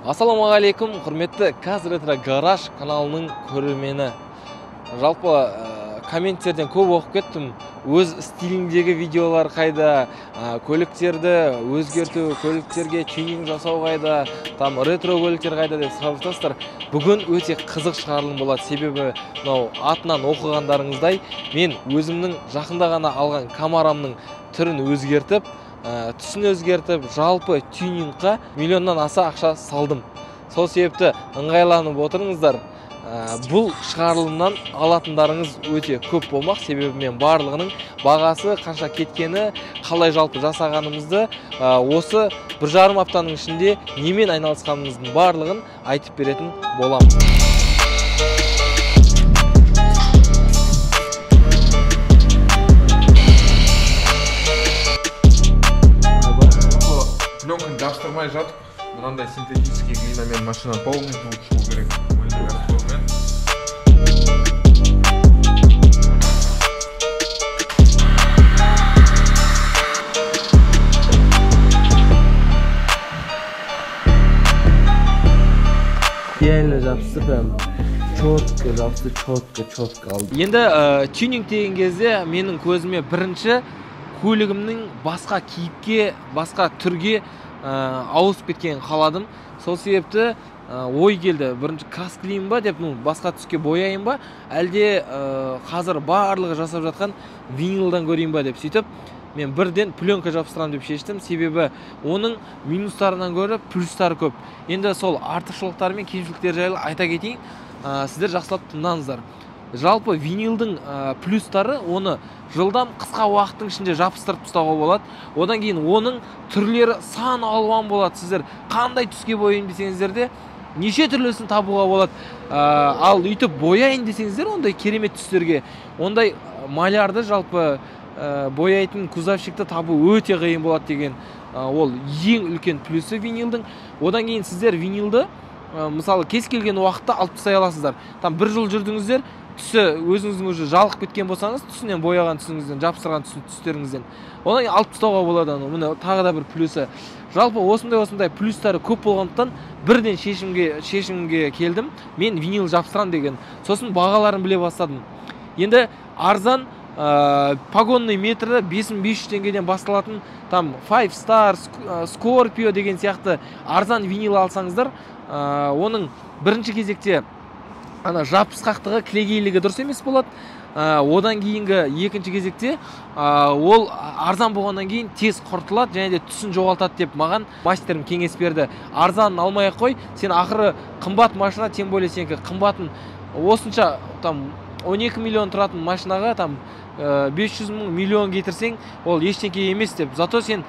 Ассалаумағалейкум, құрметті Каз Ретро Гараж каналының көрермені. Жалпы комменттерден көп оқып кеттім. Өз стиліндегі видеолар қайда, көліктерді өзгерту, көліктерге тюнинг жасау қайда, там ретро көліктер қайда деп сұрап жатасыздар. Бүгін өте қызық шығарылым болады. Себебі атынан оқығандарыңыздай, мен өзімнің жақында ғана алған камерамның түрін өзгертіп, түсін өзгертіп, жалпы тюнингқа миллионнан аса ақша салдым. Сол себепті ыңғайланып отырыңыздар. Бұл шығарылымнан алатындарыңыз өте көп болмақ. Себебі мен барлығының бағасы қанша кеткені, қалай жалпы жасағанымызды, осы 1,5 аптаның ішінде немен айналысқанымыздың барлығын айтып беретін боламын. Пленканы жабыстырмай жатып, мынандай синтетический глинамен машина полностью шығу керек. Реально жабысты, прям четко жабысты, четко алды. Енді тюнинг деген кезде менің көзіме бірінші көлігімнің басқа кейіпке, басқа түрге ауысып кеткенін қаладым. Сол себепті ой келді, бірінші краскілейін ба деп, басқа түске бояйын ба, әлде қазір барлығы жасап жатқан винилдан көрейін ба деп сөйтіп, мен бірден пленка жабыстырам деп шештім. Себебі оның минустарынан көріп, плюстары көп. Енді сол артықшылықтары мен кемшіліктері жайлы айта кетейін, сіздер жақсылап тыңдаңыздар. Жалпы винилдің плюстары оны жылдам қысқа уақыттың ішінде жабыстырып тастауға болады. Одан кейін оның түрлері сан алуан болады. Сіздер қандай түске бояйын десеңіздер де неше түрлісін табуға болады. Ал үйтіп бояйын десеңіздер ондай керемет түстерге, ондай малярды жалпы бояйтын кузовщикті табу өте қиын болады деген ол ең үлкен плюсы винилдің. Одан кейін сіздер винилді мысалы кез келген уақытта алып тастай аласыздар. Там 1 жыл жүрдіңіздер, түсі өзіңіздің уже жалқып кеткен болсаңыз, түсінен бояған түсіңізден, жабыстырған түстеріңізден, одан кейін алып тастауға болады. Міне тағы да бір плюсы. Жалпы осындай плюстары көп болғандықтан бірден шешімге келдім. Мен винил жабыстырам деген. Сосын бағаларын біле бастадым. Енді арзан погонный метрі 5500 теңгеден басталатын, там 5 Star, Scorpio деген сияқты арзан винил алсаңыздар, оның бірінші кезекте жабысқақтығы, кілегейлігі дұрыс емес болады. Одан кейінгі екінші кезекте ол арзан болғаннан кейін тез құртылады және де түсін жоғалтады деп маған мастерім кеңес берді. Арзанын алмай ақ қой, сен ақыры қымбат машина, тем более сенікі қымбатын осынша 12 миллион тұратын машинаға 500 мың, миллион кетірсең, ол ештеңке емес деп. Зато сен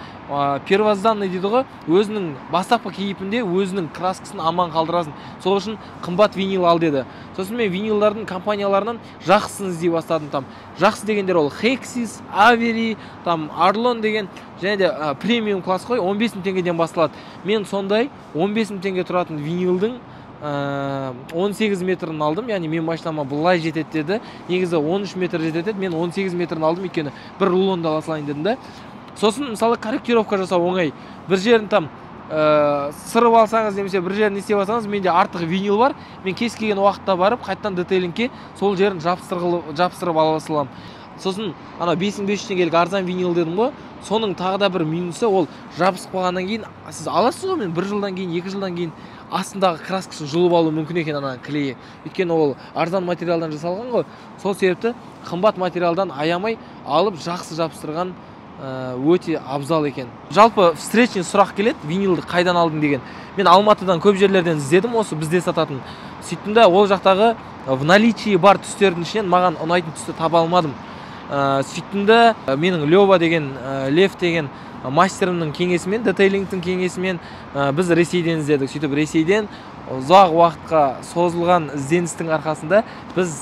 первозданный дейді ғой, өзінің бастапқы кейіпінде өзінің краскасын аман қалдырасың. Сол үшін қымбат винил ал деді. Сосын мен винилдардың компанияларынан жақсысын іздей бастадым. Жақсы дегендер ол Hexis, Avery, Arlon деген және де премиум класс қой, 15 000 теңгеден басталады. Мен сондай 15 000 теңге тұратын винилдің 18 метрін алдым, яғни мен машинама бұлай жетеді деді. Негізі 13 метр жетеді, мен 18 метрін алдым, өйткені бір рулонды ала салайын дедім да. Сосын мысалы корректировка жасау оңай. Бір жерін сырып алсаңыз, немесе бір жерін істеп алсаңыз, менде артық винил бар. Мен кез келген уақытта барып, қайттан детейлингке сол жерін жабыстырып ала саламын. Сосын 5500 теңгелік арзан винил дедім ғой. Соның тағы да бір минусы, ол жабысып қалғаннан кейін сіз аласыз ғой, мен 1 жылдан кейін, 2 жылдан кейін астындағы краскасын жұлып алу мүмкін екен клейі. Өйткені ол арзан материалдан жасалған ғой. Сол себепті қымбат материалдан аямай алып жақсы жабыстырған өте абзал екен. Жалпы встречный сұрақ келеді, винилді қайдан алдың деген. Мен Алматыдан көп жерлерден іздедім, осы бізде сататын. Сөйттім, ол жақтағы в наличии бар түстердің ішінен маған ұнайтын түсті таба алмадым. Сөйттім, менің Лев деген мастерімнің кеңесімен, детейлингтің кеңесімен біз Ресейден іздедік. Сөйтіп Ресейден ұзақ уақытқа созылған ізденістің арқасында біз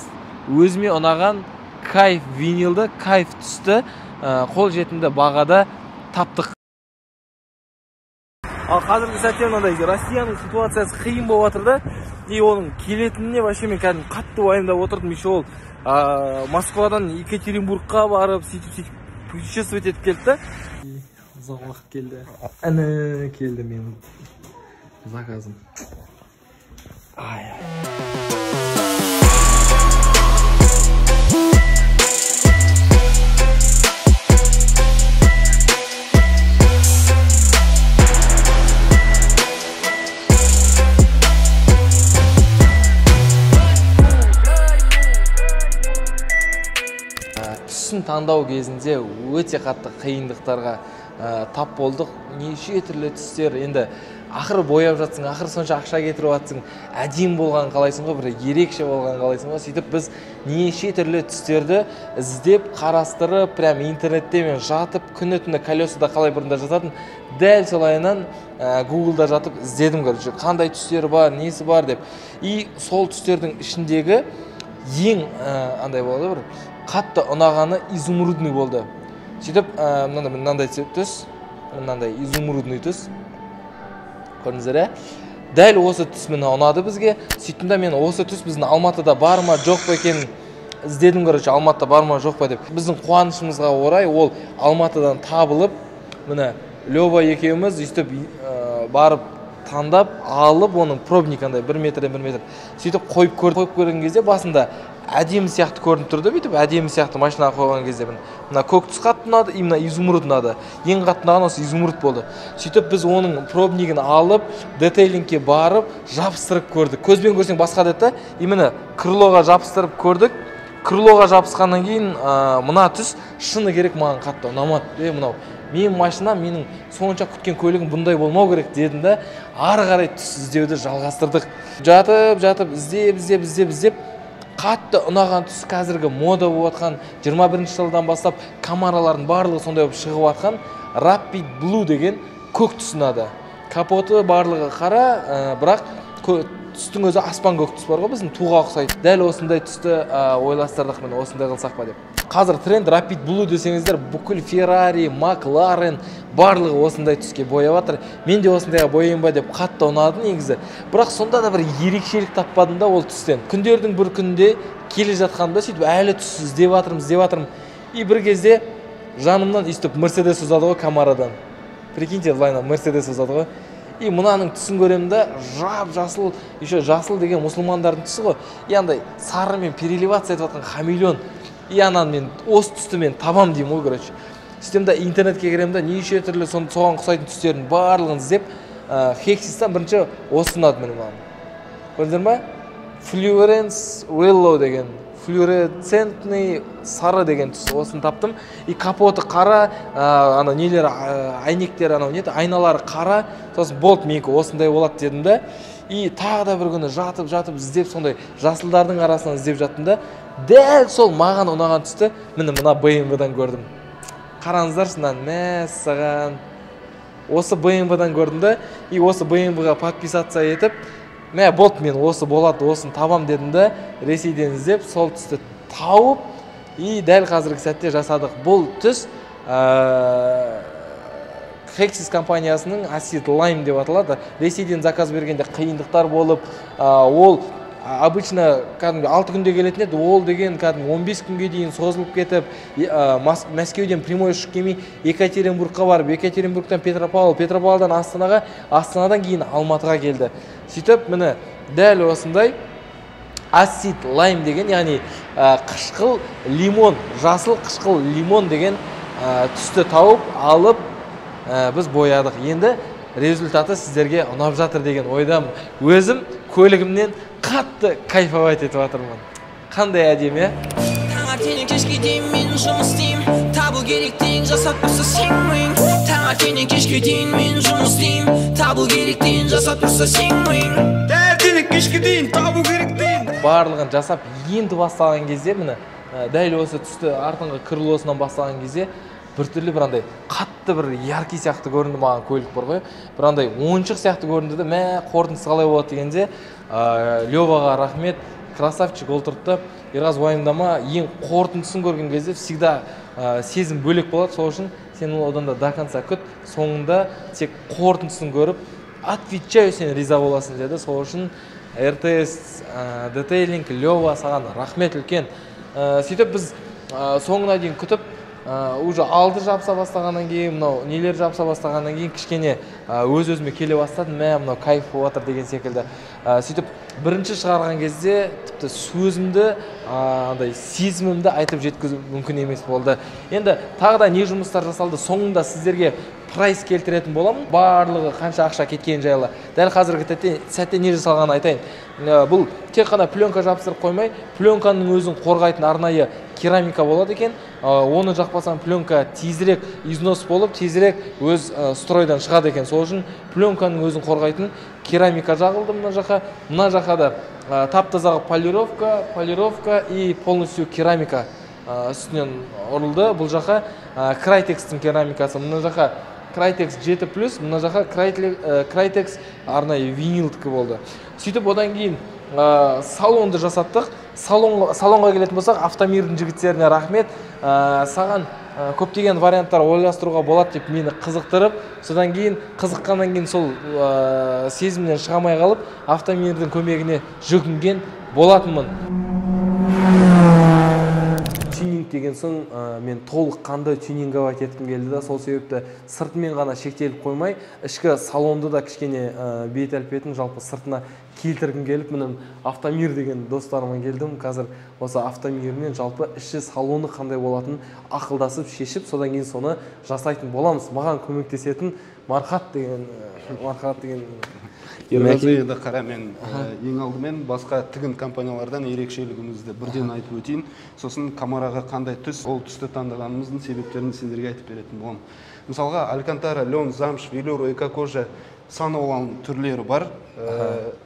өзіме ұнаған кайф винилді, кайф түсті қол жетімді бағада таптық. Ал қазіргі сәтте мынандай Россияның ситуациясы қиын болып жатыр да, и оның келетініне вообще мен кәдімгі қатты уайымдап отырдым. Еще ол Москвадан Екатеринбургқа барып, сөйтіп путешествовать етіп келді. Ұзақ уақыт келді. Әні келді мен. заказым. Түсін таңдау кезінде өте қатты қиындықтарға тап болдық. Неше түрлі түстер, енді ақыры бояп жатсың, ақыры сонша ақша кетіріп жатсың, әдемі болған қалайсың ғой, бір ерекше болған қалайсың ғой. Сөйтіп біз неше түрлі түстерді іздеп, қарастырып, прям интернетте мен жатып, күні-түні колесада қалай бұрында жататын, дәл солайынан Google'да жатып іздедім, короче, қандай түстері бар, несі бар деп. И сол түстердің ішіндегі ең андай болды, бір қатты ұнағаны изумрудный болды. Сөйтіп, мынандай түс, мынандай изумрудный түс. Көрдіңіздер, дәл осы түс мені ұнады бізге. Сөйтімде мен осы түс біздің Алматыда бар ма, жоқ па екенін іздедім, короче, Алматыда бар ма, жоқ па деп. Біздің қуанышымызға орай ол Алматыдан табылып, міне Лёва екеуміз өйстіп барып таңдап, алып, оның пробник андай 1 метрден 1 метр. Сөйтіп қойып көрген кезде басында әдемі сияқты көрініп тұрды, бүйтіп әдемі сияқты машинаға қойған кезде мына көк түс қатты ұнады, именно изумруд ұнады. Ең қатты ұнаған осы изумруд болды. Сөйтіп біз оның пробнигін алып, детейлингке барып, жабыстырып көрдік. Көзбен көрсең басқа деді, именно крылоға жабыстырып көрдік. Крылоға жабысқаннан кейін мына түс шыны керек маған қатты ұнамады. Мынау менің машинам, менің сонша күткен көлігім бұндай болмау керек дедім да, ары қарай түс іздеуді жалғастырдық. Жатып, іздеп, қатты ұнаған түс қазіргі мода болып атқан 21 жылдан бастап камералардың барлығы сондай болып шығып атқан Rapid Blue деген көк түс ұнады. Капоты барлығы қара, бірақ түстің өзі аспан көк түс бар ғой, біздің туға ұқсайды. Дәл осындай түсті ойластырдық, міне осындай қылсақ па деп. Қазір тренд Rapid Blue десеңіздер, бүкіл Ferrari, McLaren барлығы осындай түске бояп жатыр. Мен де осындайға бояйын ба деп қатты ұнады негізі. Бірақ сонда да бір ерекшелік таппадым да ол түстен. Күндердің бір күнде келе жатқанымда сөйтіп әлі түс іздеп жатырмын. И бір кезде жанымнан өйстіп Mercedes ұзады ғой Камарадан. Прикиньте, лайнан Mercedes ұзады ғой. И мынаның түсін көремін да, жасыл, еще жасыл деген мұсылмандардың түсі ғой. И андай сарымен переливация етіп жатқан хамелеон. И анан мен осы түсті мен табам деймін ғой, короче. Сөйтемде интернетке кіремін да, неше түрлі соған ұқсайтын түстердің барлығын іздеп, Hexis'тан бірінші осы ұнады менің маған. Көрдіңіздер ме? Fluorescence Willow деген, флюоресцентный сары деген түс, осын таптым. И капоты қара, ана нелер, айнектер, айналары қара, сосын болт менікі осындай болады дедім да. И тағы да бір күні жатып іздеп, сондай жасылдардың арасынан іздеп жаттым да, дәл сол маған ұнаған түсті мына BMW-дан көрдім. Қараңыздаршы, мәссаған. Осы BMW-дан көрдім да, и осы BMW-ға подписация етіп, болды, мен осы болады, осын табам дедім да, Ресейден іздеп, сол түсті тауып, и дәл қазіргі сәтте жасадық. Бұл түс Hexis компаниясының Acid Lime деп аталады. Ресейден заказ бергенде қиындықтар болып, ол обычно 6 күнде келетін еді, ол деген 15 күнге дейін созылып кетіп, Мәскеуден прямой ұшып келмей Екатеринбургқа барып, Екатеринбургтан Петропавл, Петропавлдан Астанаға, Астанадан кейін Алматыға келді. Сөйтіп, міне дәл осындай Acid Lime деген, яғни қышқыл лимон, жасыл қышқыл лимон деген түсті тауып, алып, біз боядық. Енді результаты сіздерге ұнап жатыр деген ойдам. Өзім көлігімнен қатты кайфовать етіп жатырмын. Қандай әдемі? Таңертеңнен кешке дейін мен жұмыс істеймін. Табу керек дейін жасап тұрса сенбеймін. Таңертеңнен кешке дейін мен жұмыс істеймін. Табу керек дейін жасап тұрса сенбеймін. Таңертеңнен кешке дейін табу керек дейін. Барлығын жасап енді бастаған кезде, міне дәл осы түсті артыңғы крылосынан бастаған кезде біртүрлі бір андай қатты бір яркий сияқты көрінді маған көлік бар ғой. Бір андай ойыншық сияқты көрінді де, қорытындысы қалай болады дегенде, Лёваға рахмет, красавчик ол тұрды. Ерғаз уайымдама, ең қорытындысын көрген кезде всегда сезім бөлек болады. Сол үшін сен одан да до конца күт, соңында тек қорытындысын көріп, отвечаю, сен риза боласың деді. Сол үшін РТС, детейлинг, Лёва, саған рахмет үлкен. Сөйтіп біз соңына дейін күтіп, уже алды жапса бастағаннан кейін, мынау нелер жапса бастағаннан кейін кішкене өз-өзіме келе бастадым, мынау кайф болып жатыр деген секілді. Сөйтіп бірінші шығарған кезде тіпті сөзімді, андай сезімімді айтып жеткізу мүмкін емес болды. Енді тағы да не жұмыстар жасалды, соңында сіздерге прайс келтіретін боламын. Барлығы қанша ақша кеткен жайлы. Дәл қазіргі сәтте не жасалғанын айтайын. Бұл тек қана пленка жапсырып қоймай, пленканың өзін қорғайтын арнайы керамика болады екен. Оны жақпасам пленка тезірек износ болып, тезірек өз стройдан шығады екен. Сол үшін пленканың өзін қорғайтын керамика жағылды мына жаққа. Мына жаққа да тап-таза полировка и полностью керамика үстінен ұрылды. Бұл жаққа Крайтекстің керамикасы. Мына жаққа Крайтекс 7+, мына жаққа Крайтекс арнайы винилдікі болды. Сөйтіп одан кейін салонды жасаттық. Салонға келетін болсақ, Автомирдің жігіттеріне рахмет. Саған көптеген варианттар ойластыруға болады деп мені қызықтырып, содан кейін қызыққаннан кейін сол сезімнен шығамай қалып, Автомирдің көмегіне жүгінген болатынмын. Тюнинг деген соң мен толық қандай тюнинговать еткім келді да, сол себепті сыртымен ғана шектеліп қоймай, ішкі салонды да кішкене бет әлпетін жалпы сыртына келтіргім келіп, мінім Автомир деген достарыма келдім. Қазір осы Автомирмен жалпы іші салоны қандай болатынын ақылдасып шешіп, содан кейін соны жасайтын боламыз. Маған көмектесетін Мархат деген Енді қара, мен ең алдымен басқа тігін компаниялардан ерекшелігімізді бірден айтып өтейін. Сосын камераға қандай түс, ол түсті таңдағанымыздың себептерін сендерге айтып беретін боламын. Мысалға, алькантара, лен, замш, велюр, эко-кожа сан алуан түрлері бар.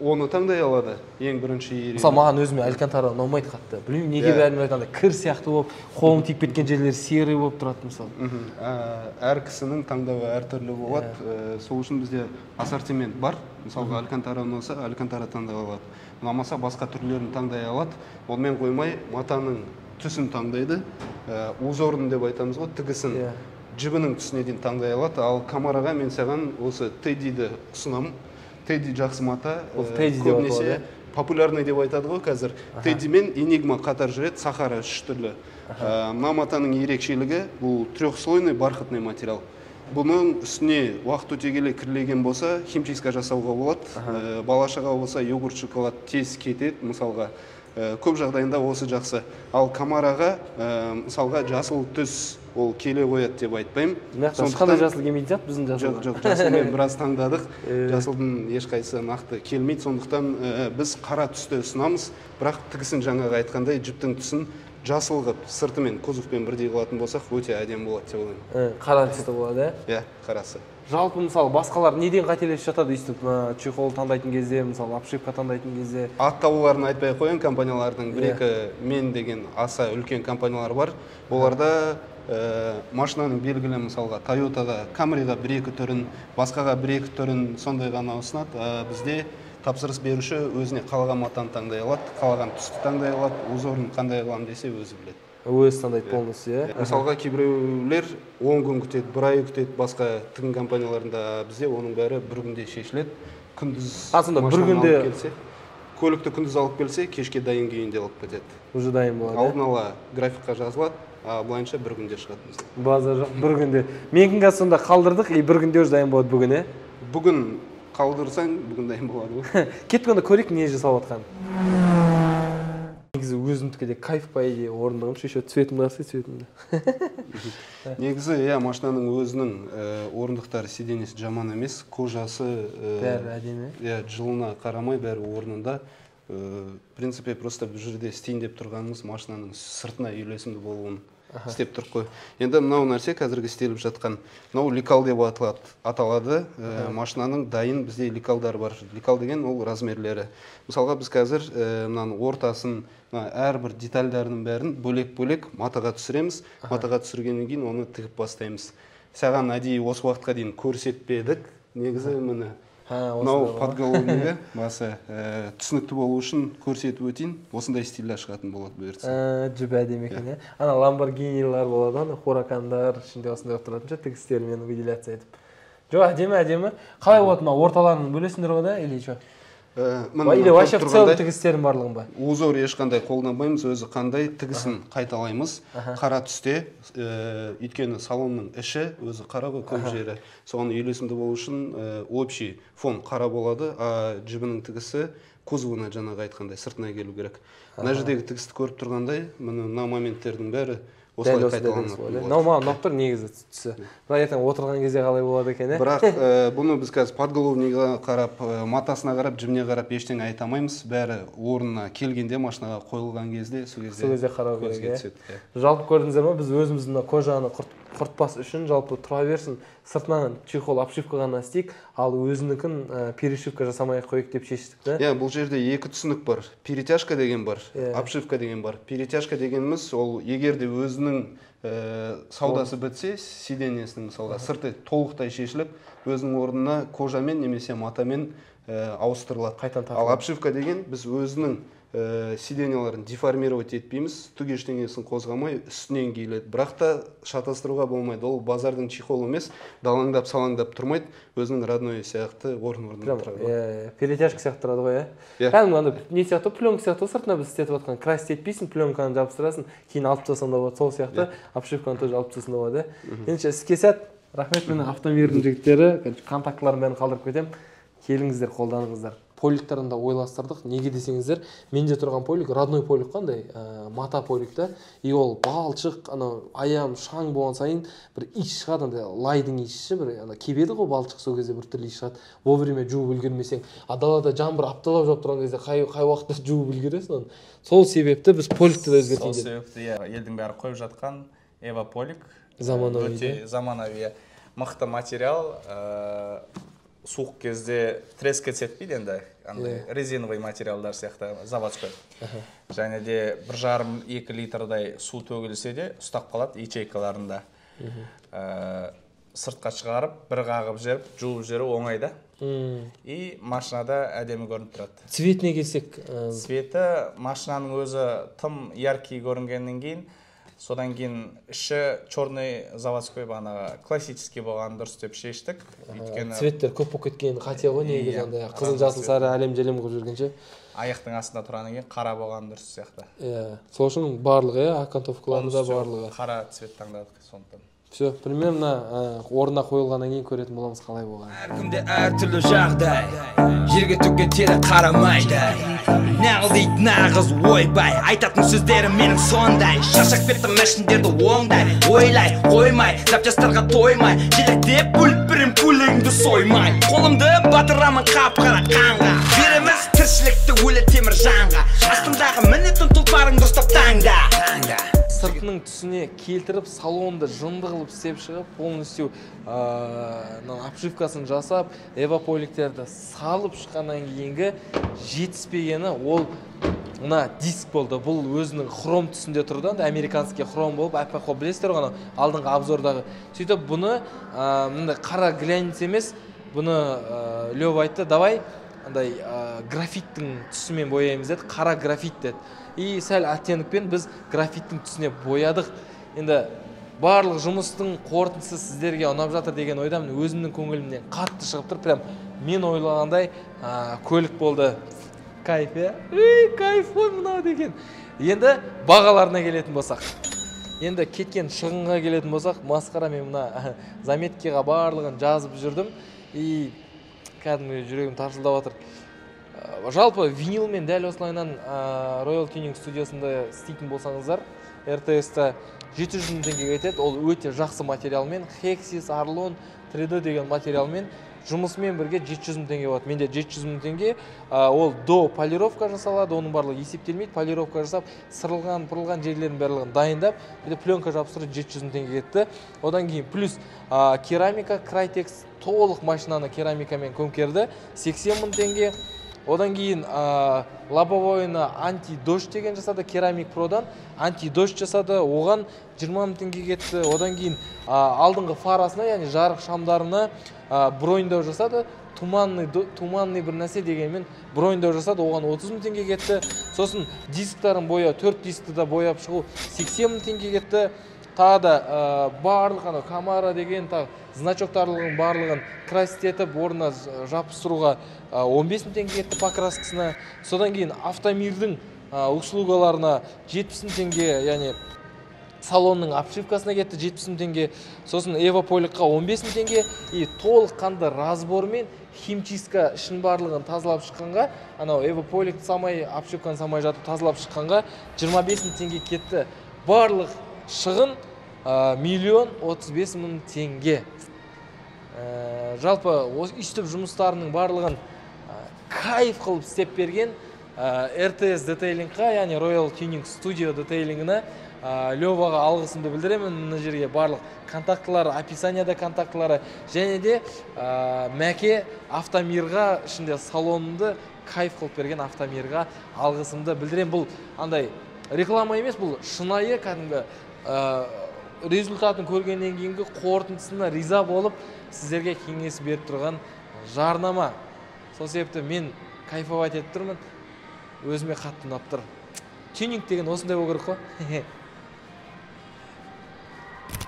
Оны таңдай алады. Ең бірінші ерекше. Мысалы, маған өзіме алькантара ұнамайды қатты. Білмеймін, неге бәрін айтқанда кір сияқты болып, қолым тиіп кеткен жерлері серый болып тұрады мысалы. Әр кісінің таңдауы әртүрлі болады. Сол үшін бізде ассортимент бар. Мысалға, алькантара ұнаса, алькантара таңдай алады. Ұнамаса, басқа түрлерін таңдай алады. Онымен қоймай, матаның түсін таңдайды. Узорын деп айтамыз ғой, тігісін. Жібінің түсіне дейін таңдай алады. Ал камераға мен саған осы Теддиді ұсынамын. Тедди жақсы мата, көбінесе популярный деп айтады ғой қазір. Тедди мен Enigma қатар жүреді, Сахара 3 түрлі. Мына матаның ерекшелігі, бұл трехслойный бархатный материал. Бұның үстіне уақыт өте келе кірлеген болса, химчистка жасауға болады. Бала-шаға болса, йогурт, шоколад тез кетеді, мысалға. Көп жағдайында осы жақсы. Ал камераға, мысалға, жасыл түс ол келе қояды деп айтпаймын. Ешқандай жасыл келмейді жат біздің жасыл. Жоқ, жасылмен біраз таңдадық. Жасылдың ешқайсы нақты келмейді. Сондықтан біз қара түсті ұсынамыз, бірақ тігісін жаңағы айтқандай жіптің түсін жасыл қып, сыртымен, кузовпен бірдей қылатын болсақ, өте әдемі болады деп ойлаймын. Қара түсті болады, иә? Қарасы. Жалпы мысалы басқалар неден қателесіп жатады өйстіп чехол таңдайтын кезде, мысалы обшивка таңдайтын кезде? Аттауларын айтпай қоян компаниялардың бір-екі мен деген аса үлкен компаниялар бар. Оларда машинаның белгілі, мысалға Toyota'ға, Camry'ға бір-екі түрін, басқаға бір-екі түрін сондай ғана ұсынады. Бізде тапсырыс беруші өзіне қалаған матаны таңдай алады, қалаған түсті таңдай алады, узорын қандай аламын десе өзі біледі. Өзі таңдайды полностью, Мысалға кейбіреулер 10 күн күтеді, 1 ай күтеді, басқа тігін компанияларында бізде оның бәрі бір күнде шешіледі. Күндіз машинаны алып келсе, көлікті күндіз алып келсе, кешке дайын күйінде алып кетеді. Уже дайын болады. Алдын ала графикқа жазылады, бұлайынша бір күнде шығады бізде. Базар жоқ, бір күнде. Менің қазір сонда қалдырдық, бір күнде уже дайын болады бүгін, Бүгін қалдырсаң, бүгін дайын болады ғой. Кетіп онда көрейік не жасалып жатқан. Негізі өзімдікі де кайф па еде орындығым, шеше цветімді қарсы цветімді. Негізі, машинаның өзінің орындықтары сиденесі жаман емес, кожасы бәрі әдемі. Жылына қарамай бәрі орнында. В принципе, просто бұл жерде істейін деп тұрғанымыз машинаның сыртына үйлесімді болуын істеп тұрқ қой. Енді мынау нәрсе қазіргі істеліп жатқан. Мынау ликал деп аталады. Машинаның дайын бізде ликалдар бар. Ликал деген ол размерлері. Мысалға біз қазір мынаның ортасын, әрбір детальдарының бәрін бөлек-бөлек матаға түсіреміз. Матаға түсіргеннен кейін оны тігіп бастаймыз. Саған әдейі осы уақытқа дейін көрсетпедік. Негізі міне мынау подголовнигі басы түсінікті болу үшін көрсетіп өтейін. Осындай стильда шығатын болады бұйыртса. Жүбі әдемі екен, Ана ламборгинилар болады, хуракандар ішінде осындай тұратын тігістермен выделяться етіп. Жоқ, әдемі. Қалай болады мына орталарын бөлесіңдер ғой да, или що? Или вообще в целом тігістердің барлығын ба? Узор ешқандай қолданбаймыз, өзі қандай тігісін қайталаймыз. Қара түсте, өйткені салонның іші өзі қара ғой көп жері. Соған үйлесімді болу үшін общий фон қара болады, а жібінің тігісі кузовына жаңағы айтқандай сыртына келу керек. Мына жердегі тігісті көріп тұрғандай, мына моменттердің бәрі осылай қайталанады. Маған ұнап тұр негізі түсі. Бірақ ертең отырған кезде қалай болады екен? Бірақ бұны біз қазір подголовниға қарап, матасына қарап, жібіне қарап ештеңе айта алмаймыз. Бәрі орнына келгенде, машинаға қойылған кезде сол кезде қарау керек. Жалпы көрдіңіздер ме, біз өзіміздің кожаны құртпас үшін жалпы тұра берсін, сыртынан чехол обшивка ғана істейік, ал өзінікін перешивка жасамай қойық деп шештік. Бұл жерде екі түсінік бар. Перетяжка деген бар, обшивка деген бар. Перетяжка дегеніміз ол егерде өзінің саудасы бітсе, сиденьесінің мысалға сырты толықтай шешіліп, өзінің орнына кожамен немесе матамен ауыстырылады. Ал обшивка деген біз өзінің сиденьяларын деформировать етпейміз, түк ештеңесін қозғамай үстінен киіледі. Бірақ та шатастыруға болмайды. Ол базардың чехол емес, далаңдап салаңдап тұрмайды, өзінің родной сияқты орын-орнында тұрады. Перетяжка сияқты тұрады ғой, иә? Кәдімгі не сияқты, пленка сияқты сыртына біз істетіп жатқан красить етпейсің, пленканы жабыстырасың, кейін алып тастасаң да болады, сол сияқты обшивканы тоже алып тастасаң да болады. Ендеше іске сәт. Рахмет, менің автомобильдің жігіттері, контактыларын бәрін қалдырып кетемін. Келіңіздер, қолданыңыздар. Поликтарын да ойластырдық. Неге десеңіздер, менде тұрған полик, родной полик қандай, мата полик та. И ол балшық, аям, шаң болған сайын бір иш шығады, лайдың иші бір кебеді ғой балшық, сол кезде бір түрлі иш шығады. Вовремя жуып үлгермесең, далада жаңбыр апталап жауып тұрған кезде қай уақытта жуып үлгересің. Сол себепті біз поликті де өзгертейін дедік. Сол себепті елдің бәрі қойып жатқан Эва полик. Заманауи. Мықты материал. Суық кезде треск етпейді енді, резиновый материалдар сияқты заводской. Және де 1,5-2 литрдай су төгілсе де ұстап қалады ячейкаларында. Сыртқа шығарып, бір қағып жеріп, жуып жері оңайда. И машинада әдемі көрініп тұрады. Цветіне келсек? Цветі машинаның өзі тым яркий көрінгеннен кейін, содан кейін іші черный заводской бағанағы классический болған дұрыс деп шештік. Цветтер көп болып кеткен қате ғой негізі, қызыл жасыл сары әлем-желем қылып жүргенше. Аяқтың астында тұрғаннан кейін қара болған дұрыс сияқты. Сол үшін барлығы, окантовкаларында барлығы. Қара цвет таңдадық сондықтан. Все, примерно орнына қойылғаннан кейін көретін боламыз қалай болған. Әркімде әртүрлі жағдай, жерге төккен тері қарамайды. Нағыл дейді нағыз ойбай, айтатын сөздері менің сондай. Шашақ беттім мәшіндерді оңдай, ойлай, қоймай, запчастарға тоймай, желектеп бүліп бірім көлігіңді соймай. Қолымды батырамын қап-қара қанға, береміз тіршілікті өлі темір жанға. Астындағы мінетін тұлпарыңды ұстап таңда. Сыртының түсіне келтіріп, салонды жынды қылып істеп шығып, полностью обшивкасын жасап, эваполиктерді салып шыққаннан кейінгі жетіспегені ол диск болды. Бұл өзінің хром түсінде тұрды, американский хром болып, аппақ білесіздер ғой, алдыңғы обзордағы. Сөйтіп бұны қара глянец емес, бұны Лёва айтты, давай графиттің түсімен бояймыз деді, қара графит деді. И сәл оттенокпен біз графиттің түсіне боядық. Енді барлық жұмыстың қорытындысы сіздерге ұнап жатыр деген ойдам, өзімнің көңілімнен қатты шығып тұр. Прям мен ойлағандай көлік болды. Кайф, кайф ой мынау деген. Енді бағаларына келетін болсақ. Енді кеткен шығынға келетін болсақ, масқара мен мына заметкеға барлығын жазып жүрдім. И кәдімгі жүрегім тарсылдап жатыр. Жалпы винилмен дәл осылайынан Royal Tuning студиясында істейтін болсаңыздар, РТС-та 700 мың теңгеге кетеді. Ол өте жақсы материалмен, Hexis, Arlon, 3D деген материалмен жұмысымен бірге 700 мың теңге болады. Менде 700 мың теңге, ол до полировка жасалады, оның барлығы есептелмейді. Полировка жасап, сырылған, пырылған жерлерін барлығын дайындап, пленка жабыстырып 700 мың теңге кетті. Одан кейін плюс керамика, Crytex толық машинаны керамикамен көмкерді, 80 мың теңге. Одан кейін лобовойына анти-дождь деген жасады, керамик продан анти-дождь жасады, оған 20 мың теңге кетті. Одан кейін алдыңғы фарасына, яғни жарық шамдарына броньдау жасады, туманный бір нәрсе дегенмен броньдау жасады, оған 30 мың теңге кетті. Сосын дисктарын бояу, 4 дискті да бояп шығу 80 мың теңге кетті. тағы да барлық анау камара деген значоктарлығын барлығын красить етіп орнына жабыстыруға 15 мың теңге кетті покраскасына. Содан кейін Автомирдің услугаларына 70 мың теңге, яғни салонның обшивкасына кетті 70 мың теңге. Сосын Эвополикқа 15 мың теңге. И толыққанды разбормен химчистка ішін барлығын тазалап шыққанға, анау Эвополик самай, обшивканы самай жатып тазалап шыққанға 25 мың теңге кетті. Барлық шығын 1,35 мың теңге. Жалпы үстіп жұмыстарының барлығын кайф қылып істеп берген РТС детейлингқа, яғни Royal Tuning Studio детейлингіне Лёваға алғысымды білдіремін. Мына жерге барлық контактылары, описанияда контактылары, және де Мәке Автомирға ішінде салонымды кайф қылып берген Автомирға алғысымды білдірем. Бұл андай реклама емес, бұл шынайы кәдімгі результатын көргеннен кейінгі қорытындысына риза болып сіздерге кеңес беріп тұрған жарнама. Сол себепті мен кайфовать етіп тұрмын. Өзіме қатты ұнап тұр. Тюнинг деген осындай болу керек қой.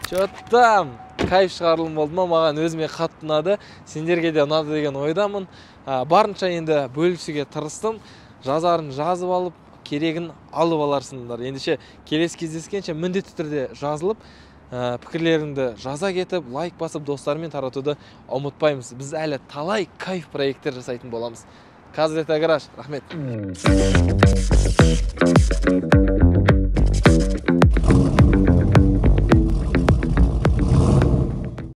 Чоттам, кайф шығарылым болды ма, маған өзіме қатты ұнады. Сендерге де ұнады деген ойдамын. Барынша енді бөлісуге тырыстым. Жазарын жазып алып, керегін алып аларсыңдар. Ендеше келесі кездескенше міндетті түрде жазылып, пікірлеріңді жаза кетіп, лайк басып, достармен таратуды ұмытпаймыз. Біз әлі талай кайф проекттер жасайтын боламыз. Қазір это гараж. Рахмет.